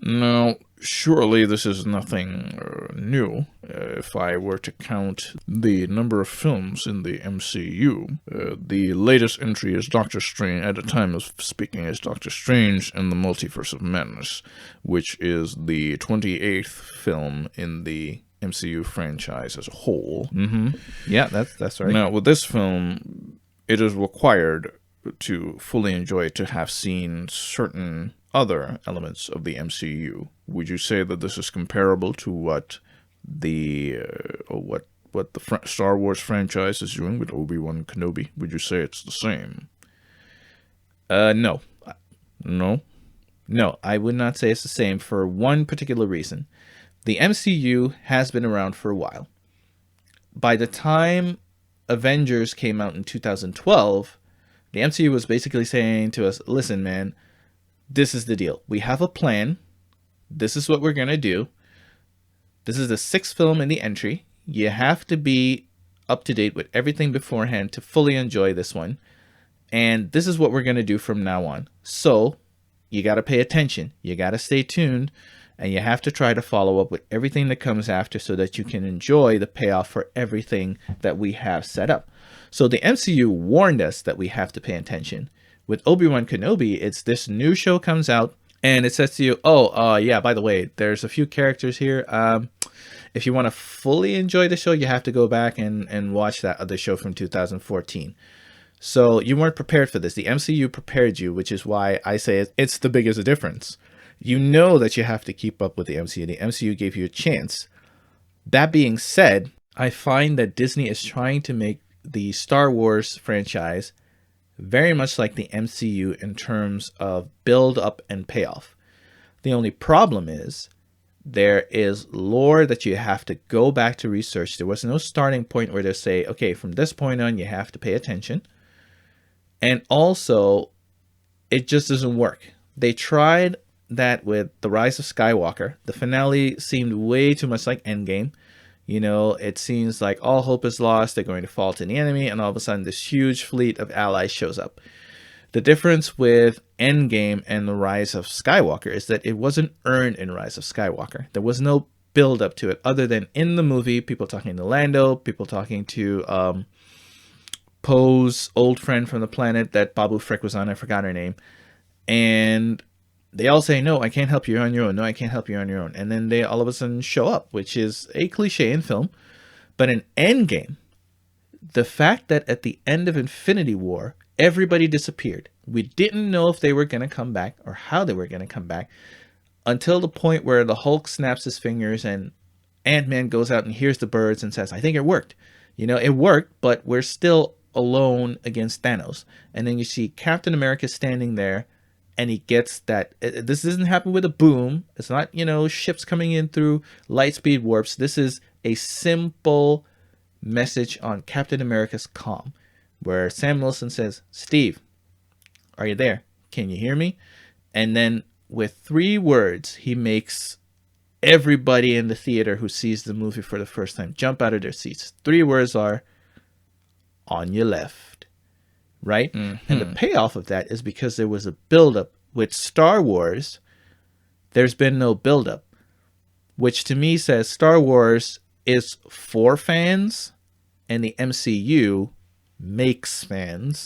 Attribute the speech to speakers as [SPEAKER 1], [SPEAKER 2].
[SPEAKER 1] Now, surely this is nothing new. If I were to count the number of films in the MCU, the latest entry is Doctor Strange, at the time of speaking, is Doctor Strange and the Multiverse of Madness, which is the 28th film in the MCU franchise as a whole.
[SPEAKER 2] Yeah, that's right.
[SPEAKER 1] Now, with this film, it is required to fully enjoy it to have seen certain other elements of the MCU. Would you say that this is comparable to what the Star Wars franchise is doing with Obi-Wan Kenobi? Would you say it's the same?
[SPEAKER 2] No,
[SPEAKER 1] No.
[SPEAKER 2] no, I would not say it's the same for one particular reason. The MCU has been around for a while. By the time Avengers came out in 2012, the MCU was basically saying to us, listen, man, this is the deal. We have a plan. This is what we're going to do. This is the sixth film in the entry. You have to be up to date with everything beforehand to fully enjoy this one. And this is what we're going to do from now on. So you got to pay attention. You got to stay tuned. And you have to try to follow up with everything that comes after so that you can enjoy the payoff for everything that we have set up. So the MCU warned us that we have to pay attention. With Obi-Wan Kenobi, it's this new show comes out and it says to you, yeah, by the way, there's a few characters here. If you want to fully enjoy the show, you have to go back and watch that other show from 2014. So you weren't prepared for this. The MCU prepared you, which is why I say it's the biggest difference. You know that you have to keep up with the MCU. The MCU gave you a chance. That being said, I find that Disney is trying to make the Star Wars franchise very much like the MCU in terms of build up and payoff. The only problem is there is lore that you have to go back to research. There was no starting point where they say, okay, from this point on, you have to pay attention. And also, it just doesn't work. They tried that with The Rise of Skywalker. The finale seemed way too much like Endgame. You know, it seems like all hope is lost. They're going to fall to the enemy. And all of a sudden, this huge fleet of allies shows up. The difference with Endgame and The Rise of Skywalker is that it wasn't earned in Rise of Skywalker. There was no build up to it other than in the movie, people talking to Lando, people talking to Poe's old friend from the planet that Babu Frick was on. I forgot her name. And they all say, no, I can't help you on your own. No, I can't help you on your own. And then they all of a sudden show up, which is a cliche in film. But in Endgame, the fact that at the end of Infinity War, everybody disappeared. We didn't know if they were going to come back or how they were going to come back until the point where the Hulk snaps his fingers and Ant-Man goes out and hears the birds and says, I think it worked. You know, it worked, but we're still alone against Thanos. And then you see Captain America standing there and he gets that. This doesn't happen with a boom. It's not, you know, ships coming in through light speed warps. This is a simple message on Captain America's comm where Sam Wilson says, Steve, are you there? Can you hear me? And then with 3 words, he makes everybody in the theater who sees the movie for the first time jump out of their seats. 3 words are, on your left, right? And the payoff of that is because there was a buildup. With Star Wars, there's been no buildup, which to me says Star Wars is for fans and the MCU makes fans.